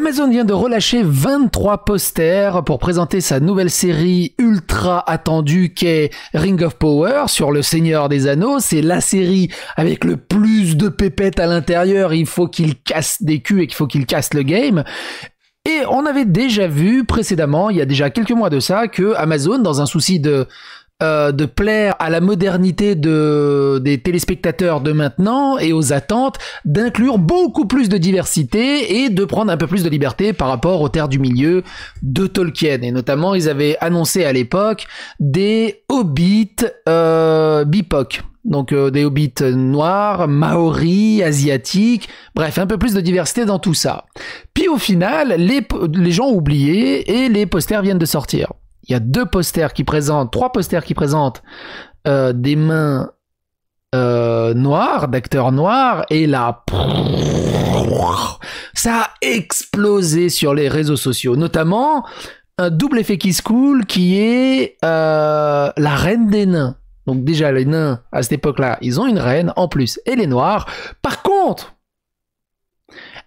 Amazon vient de relâcher 23 posters pour présenter sa nouvelle série ultra attendue qu'est Ring of Power sur le Seigneur des Anneaux. C'est la série avec le plus de pépettes à l'intérieur. Il faut qu'il casse des culs et qu'il faut qu'il casse le game. Et on avait déjà vu précédemment, il y a déjà quelques mois de ça, que Amazon, dans un souci de plaire à la modernité des téléspectateurs de maintenant et aux attentes, d'inclure beaucoup plus de diversité et de prendre un peu plus de liberté par rapport aux terres du milieu de Tolkien. Et notamment, ils avaient annoncé à l'époque des hobbits BIPOC. Donc des hobbits noirs, maoris, asiatiques, bref, un peu plus de diversité dans tout ça. Puis au final, les gens ont oublié et les posters viennent de sortir. Il y a trois posters qui présentent des mains noires, d'acteurs noirs, et là, ça a explosé sur les réseaux sociaux, notamment un double effet qui se coule qui est la reine des nains. Donc déjà, les nains, à cette époque-là, ils ont une reine, en plus, elle est noire. Par contre,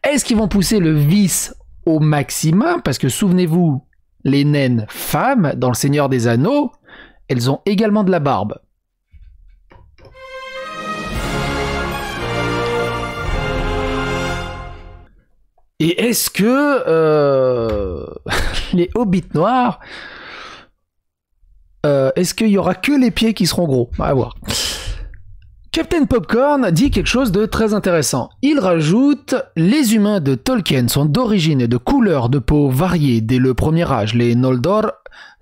est-ce qu'ils vont pousser le vice au maximum? Parce que souvenez-vous, les naines femmes, dans le Seigneur des Anneaux, elles ont également de la barbe. Et est-ce que les hobbits noirs... est-ce qu'il y aura que les pieds qui seront gros? À voir. Captain Popcorn dit quelque chose de très intéressant. Il rajoute « Les humains de Tolkien sont d'origine et de couleurs de peau variées dès le premier âge. Les Noldor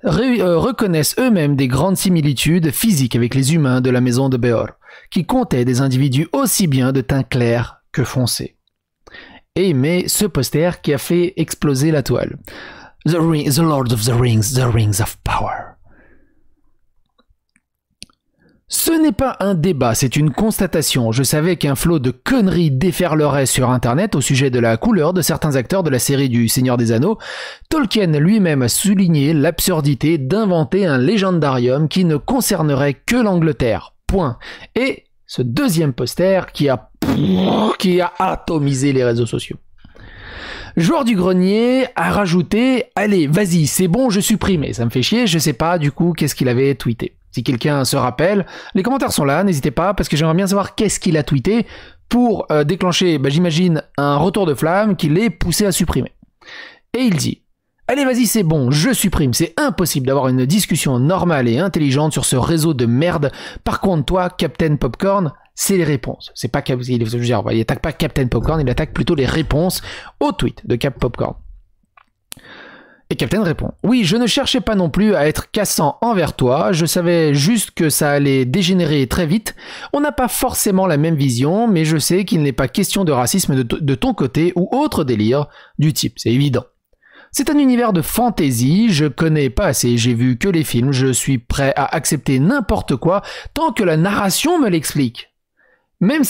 reconnaissent eux-mêmes des grandes similitudes physiques avec les humains de la maison de Beor, qui comptaient des individus aussi bien de teint clair que foncé. » Et il met ce poster qui a fait exploser la toile. The Lord of the Rings of Power. Ce n'est pas un débat, c'est une constatation. Je savais qu'un flot de conneries déferlerait sur Internet au sujet de la couleur de certains acteurs de la série du Seigneur des Anneaux. Tolkien lui-même a souligné l'absurdité d'inventer un légendarium qui ne concernerait que l'Angleterre. Point. Et ce deuxième poster qui a atomisé les réseaux sociaux. Joueur du grenier a rajouté « Allez, vas-y, c'est bon, je supprime ». Et ça me fait chier, je sais pas du coup qu'est-ce qu'il avait tweeté. Si quelqu'un se rappelle, les commentaires sont là, n'hésitez pas, parce que j'aimerais bien savoir qu'est-ce qu'il a tweeté pour déclencher, j'imagine, un retour de flamme qui l'ait poussé à supprimer. Et il dit « Allez, vas-y, c'est bon, je supprime, c'est impossible d'avoir une discussion normale et intelligente sur ce réseau de merde. Par contre, toi, Captain Popcorn, c'est les réponses. » C'est pas il attaque pas Captain Popcorn, il attaque plutôt les réponses au tweet de Cap Popcorn. Et Captain répond « Oui, je ne cherchais pas non plus à être cassant envers toi, je savais juste que ça allait dégénérer très vite. On n'a pas forcément la même vision, mais je sais qu'il n'est pas question de racisme de ton côté ou autre délire du type, c'est évident. C'est un univers de fantasy, je connais pas assez, j'ai vu que les films, je suis prêt à accepter n'importe quoi tant que la narration me l'explique. » Même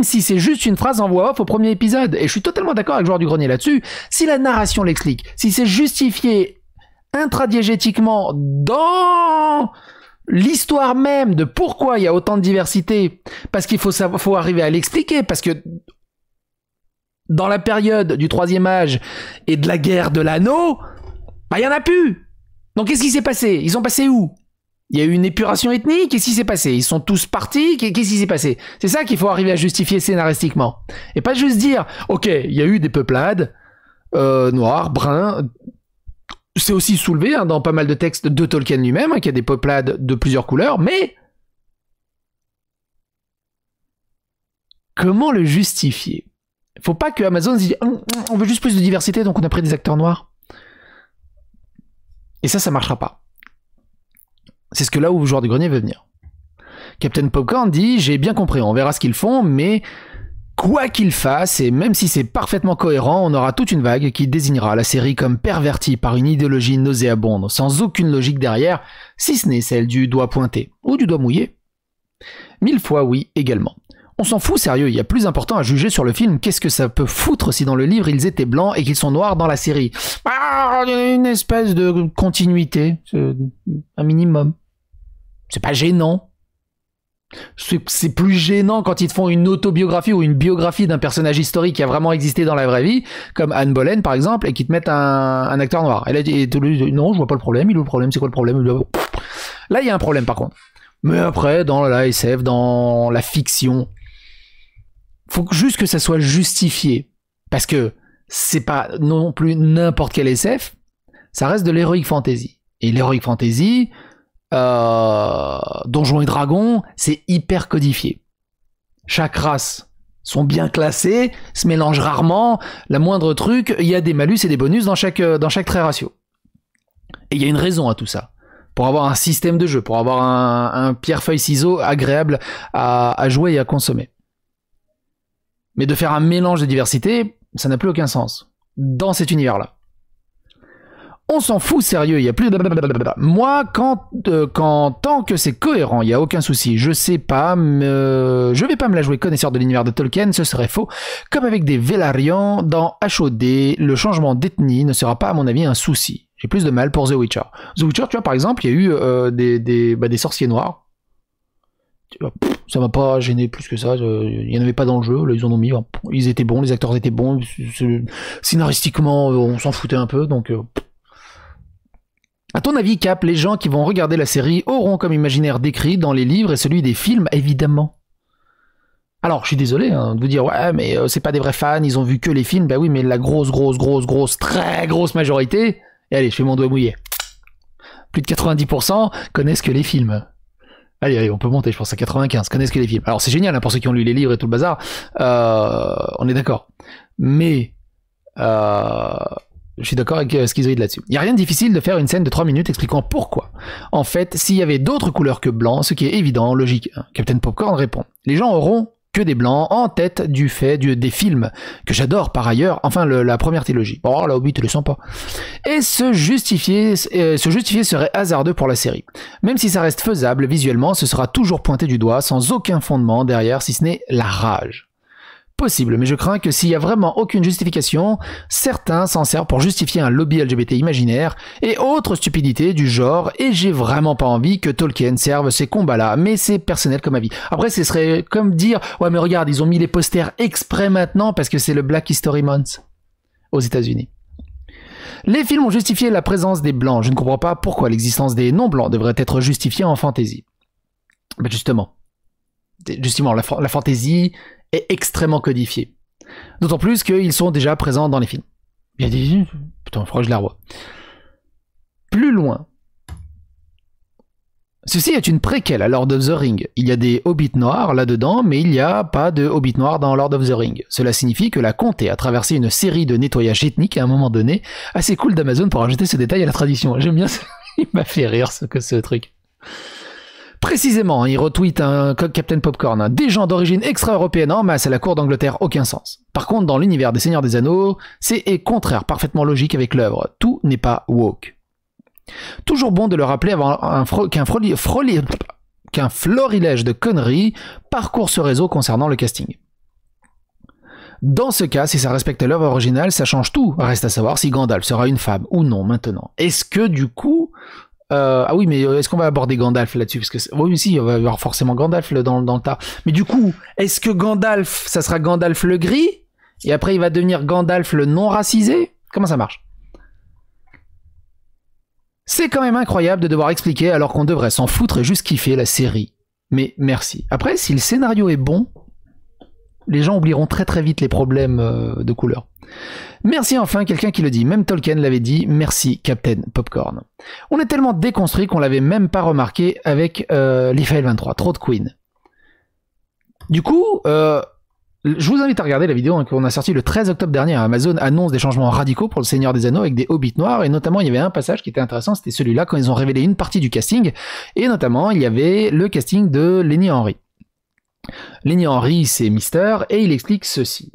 si c'est juste une phrase en voix off au premier épisode, et je suis totalement d'accord avec Joueur du Grenier là-dessus, si la narration l'explique, si c'est justifié intradiégétiquement dans l'histoire même de pourquoi il y a autant de diversité, parce qu'il faut arriver à l'expliquer, parce que dans la période du Troisième Âge et de la guerre de l'anneau, il y en a plus. Donc qu'est-ce qui s'est passé? Ils sont passés où? Il y a eu une épuration ethnique, qu'est-ce qui s'est passé? Ils sont tous partis, qu'est-ce qui s'est passé? C'est ça qu'il faut arriver à justifier scénaristiquement. Et pas juste dire, ok, il y a eu des peuplades, noirs, bruns, c'est aussi soulevé dans pas mal de textes de Tolkien lui-même, qu'il y a des peuplades de plusieurs couleurs, mais comment le justifier? Faut pas que Amazon se dise, on veut juste plus de diversité, donc on a pris des acteurs noirs. Et ça marchera pas. C'est ce que là où Joueur du Grenier veut venir. Captain Popcorn dit « J'ai bien compris, on verra ce qu'ils font, mais quoi qu'ils fassent, et même si c'est parfaitement cohérent, on aura toute une vague qui désignera la série comme pervertie par une idéologie nauséabonde, sans aucune logique derrière, si ce n'est celle du doigt pointé, ou du doigt mouillé. 1000 fois oui, également. On s'en fout sérieux, il y a plus important à juger sur le film, qu'est-ce que ça peut foutre si dans le livre ils étaient blancs et qu'ils sont noirs dans la série. Ah, il y a une espèce de continuité, un minimum. C'est pas gênant. C'est plus gênant quand ils te font une autobiographie ou une biographie d'un personnage historique qui a vraiment existé dans la vraie vie, comme Anne Boleyn par exemple, et qui te mettent un acteur noir. Elle a dit non, je vois pas le problème. Il est où le problème? C'est quoi le problème? Là, il y a un problème par contre. Mais après, dans la SF, dans la fiction, faut juste que ça soit justifié. Parce que c'est pas non plus n'importe quel SF, ça reste de l'heroic fantasy. Et l'heroic fantasy, Donjons et Dragons, c'est hyper codifié. Chaque race sont bien classées, se mélangent rarement, la moindre truc, il y a des malus et des bonus dans chaque trait ratio. Et il y a une raison à tout ça. Pour avoir un système de jeu, pour avoir un pierre-feuille-ciseau agréable à jouer et à consommer. Mais de faire un mélange de diversité, ça n'a plus aucun sens dans cet univers-là. On s'en fout sérieux, il y a plus de blablabla. Moi, tant que c'est cohérent, il y a aucun souci. Je sais pas, je vais pas me la jouer connaisseur de l'univers de Tolkien, ce serait faux. Comme avec des Velaryon dans HOD, le changement d'ethnie ne sera pas à mon avis un souci. J'ai plus de mal pour The Witcher. The Witcher, tu vois, par exemple, il y a eu des sorciers noirs. Ça m'a pas gêné plus que ça. Il n'y en avait pas dans le jeu. Là, ils en ont mis. Ils étaient bons, les acteurs étaient bons. Scénaristiquement, on s'en foutait un peu. Donc, à ton avis, Cap, les gens qui vont regarder la série auront comme imaginaire décrit dans les livres et celui des films, évidemment. Alors, je suis désolé de vous dire, ouais, mais c'est pas des vrais fans, ils ont vu que les films. Bah oui, mais la grosse, très grosse majorité. Et allez, je fais mon doigt mouillé. Plus de 90% connaissent que les films. Allez, on peut monter, je pense, à 95, connaissent que les films. Alors, c'est génial, hein, pour ceux qui ont lu les livres et tout le bazar. On est d'accord. Mais, je suis d'accord avec Schizoïde là-dessus. Il n'y a rien de difficile de faire une scène de 3 minutes expliquant pourquoi. En fait, s'il y avait d'autres couleurs que blanc, ce qui est évident, logique, Captain Popcorn répond. Les gens auront que des blancs en tête du fait des films, que j'adore par ailleurs, enfin la première trilogie. Oh, la Hobbit, elle est sympa. Et se justifier serait hasardeux pour la série. Même si ça reste faisable, visuellement, ce sera toujours pointé du doigt, sans aucun fondement derrière, si ce n'est la rage. Possible, mais je crains que s'il y a vraiment aucune justification, certains s'en servent pour justifier un lobby LGBT imaginaire et autres stupidités du genre, et j'ai vraiment pas envie que Tolkien serve ces combats-là, mais c'est personnel comme avis. Après, ce serait comme dire, ouais mais regarde, ils ont mis les posters exprès maintenant parce que c'est le Black History Month aux États-Unis. Les films ont justifié la présence des blancs, je ne comprends pas pourquoi l'existence des non-blancs devrait être justifiée en fantasy. Ben justement, la fantasy est extrêmement codifié. D'autant plus qu'ils sont déjà présents dans les films. Il y a des... Putain, il faudra que je la revoie. Plus loin. Ceci est une préquelle à Lord of the Ring. Il y a des hobbits noirs là-dedans, mais il n'y a pas de hobbits noirs dans Lord of the Ring. Cela signifie que la comté a traversé une série de nettoyages ethniques à un moment donné. Assez cool d'Amazon pour ajouter ce détail à la tradition. J'aime bien ça. Il m'a fait rire ce truc. Précisément, il retweet un Captain Popcorn. Des gens d'origine extra-européenne en masse à la cour d'Angleterre, aucun sens. Par contre, dans l'univers des Seigneurs des Anneaux, c'est contraire, parfaitement logique avec l'œuvre. Tout n'est pas woke. Toujours bon de le rappeler avant qu'un florilège de conneries parcourt ce réseau concernant le casting. Dans ce cas, si ça respecte l'œuvre originale, ça change tout. Reste à savoir si Gandalf sera une femme ou non maintenant. Est-ce que du coup... ah oui, mais est-ce qu'on va aborder Gandalf là-dessus? Parce que oui, si, il va y avoir forcément Gandalf dans le tas. Mais du coup, est-ce que Gandalf, ça sera Gandalf le gris? Et après, il va devenir Gandalf le non racisé? Comment ça marche? C'est quand même incroyable de devoir expliquer alors qu'on devrait s'en foutre et juste kiffer la série. Mais merci. Après, si le scénario est bon, les gens oublieront très très vite les problèmes de couleur. Merci enfin, quelqu'un qui le dit, même Tolkien l'avait dit, merci Captain Popcorn. On est tellement déconstruit qu'on l'avait même pas remarqué avec l'Ifrael 23, trop de Queen. Du coup, je vous invite à regarder la vidéo qu'on a sortie le 13 octobre dernier. Amazon annonce des changements radicaux pour le Seigneur des Anneaux avec des hobbits noirs, et notamment il y avait un passage qui était intéressant, c'était celui-là quand ils ont révélé une partie du casting, et notamment il y avait le casting de Lenny Henry. Lenny Henry, c'est Mister, et il explique ceci.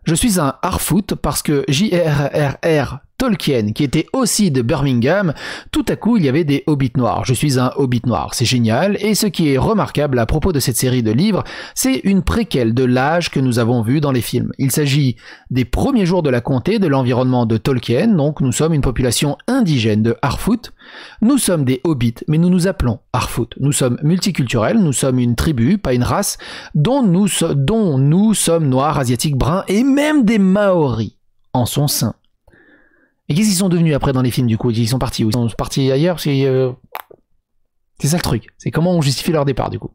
Je suis un Harfoot parce que JRRR Tolkien, qui était aussi de Birmingham, tout à coup il y avait des hobbits noirs. Je suis un hobbit noir, c'est génial, et ce qui est remarquable à propos de cette série de livres, c'est une préquelle de l'âge que nous avons vu dans les films. Il s'agit des premiers jours de la comté, de l'environnement de Tolkien, donc nous sommes une population indigène de Harfoot. Nous sommes des hobbits, mais nous nous appelons Harfoot. Nous sommes multiculturels, nous sommes une tribu, pas une race, dont nous sommes noirs, asiatiques, bruns, et même des Maoris en son sein. Et qu'est-ce qu'ils sont devenus après dans les films du coup? Ils sont partis où? Ils sont partis ailleurs? C'est ça le truc. C'est comment on justifie leur départ du coup.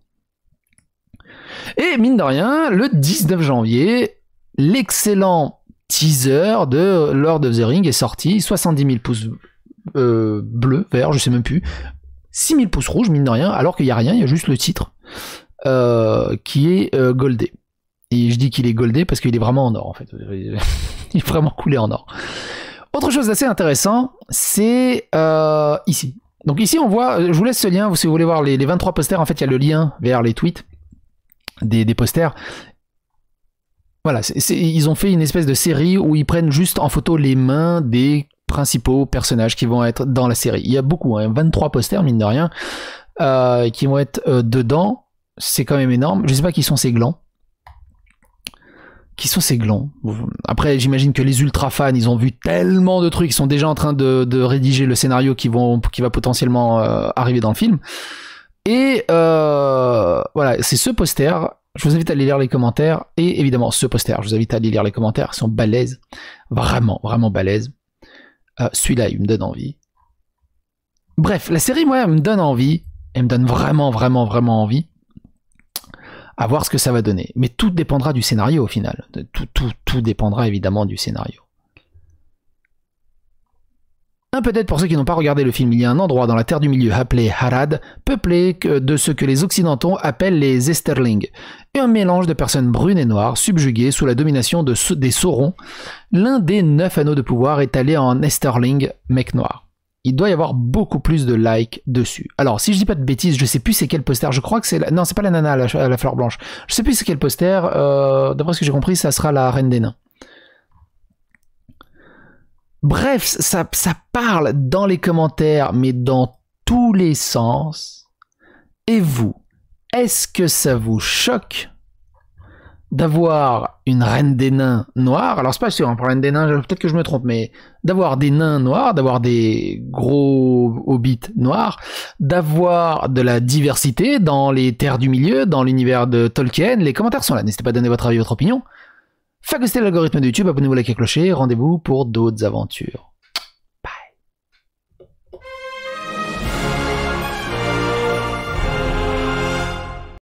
Et mine de rien, le 19 janvier, l'excellent teaser de Lord of the Rings est sorti. 70 000 pouces bleus, verts, je sais même plus. 6 000 pouces rouges, mine de rien, alors qu'il n'y a rien, il y a juste le titre qui est goldé. Et je dis qu'il est goldé parce qu'il est vraiment en or en fait. Il est vraiment coulé en or. Autre chose d'assez intéressant, c'est ici. Donc ici on voit, je vous laisse ce lien si vous voulez voir les 23 posters, en fait il y a le lien vers les tweets des posters. Voilà, ils ont fait une espèce de série où ils prennent juste en photo les mains des principaux personnages qui vont être dans la série. Il y a beaucoup, 23 posters mine de rien, qui vont être dedans, c'est quand même énorme. Je sais pas qui sont ces glands. Qui sont ces glands? Après, j'imagine que les ultra fans, ils ont vu tellement de trucs, ils sont déjà en train de rédiger le scénario qui va potentiellement arriver dans le film. Et voilà, c'est ce poster. Je vous invite à aller lire les commentaires. Et évidemment, ce poster, je vous invite à aller lire les commentaires. Ils sont balèzes. Vraiment, vraiment balèzes. Celui-là, il me donne envie. Bref, la série, moi, elle me donne envie. Elle me donne vraiment, vraiment, vraiment envie. À voir ce que ça va donner. Mais tout dépendra du scénario au final. Tout dépendra évidemment du scénario. Peut-être pour ceux qui n'ont pas regardé le film, il y a un endroit dans la Terre du Milieu appelé Harad, peuplé de ce que les Occidentaux appellent les Esterling, et un mélange de personnes brunes et noires subjuguées sous la domination des Saurons. L'un des 9 anneaux de pouvoir est allé en Esterling, mec noir. Il doit y avoir beaucoup plus de likes dessus. Alors, si je dis pas de bêtises, je sais plus c'est quel poster. Je crois que c'est... Non, c'est pas la nana à la fleur blanche. Je sais plus c'est quel poster. D'après ce que j'ai compris, ça sera la Reine des Nains. Bref, ça parle dans les commentaires, mais dans tous les sens. Et vous, est-ce que ça vous choque d'avoir une reine des nains noire? Alors c'est pas sûr, hein, pour la reine des nains, peut-être que je me trompe, mais d'avoir des nains noirs, d'avoir des gros hobbits noirs, d'avoir de la diversité dans les terres du milieu, dans l'univers de Tolkien. Les commentaires sont là, n'hésitez pas à donner votre avis, votre opinion. Phagocytez l'algorithme de YouTube, abonnez-vous, likez, clocher, rendez-vous pour d'autres aventures.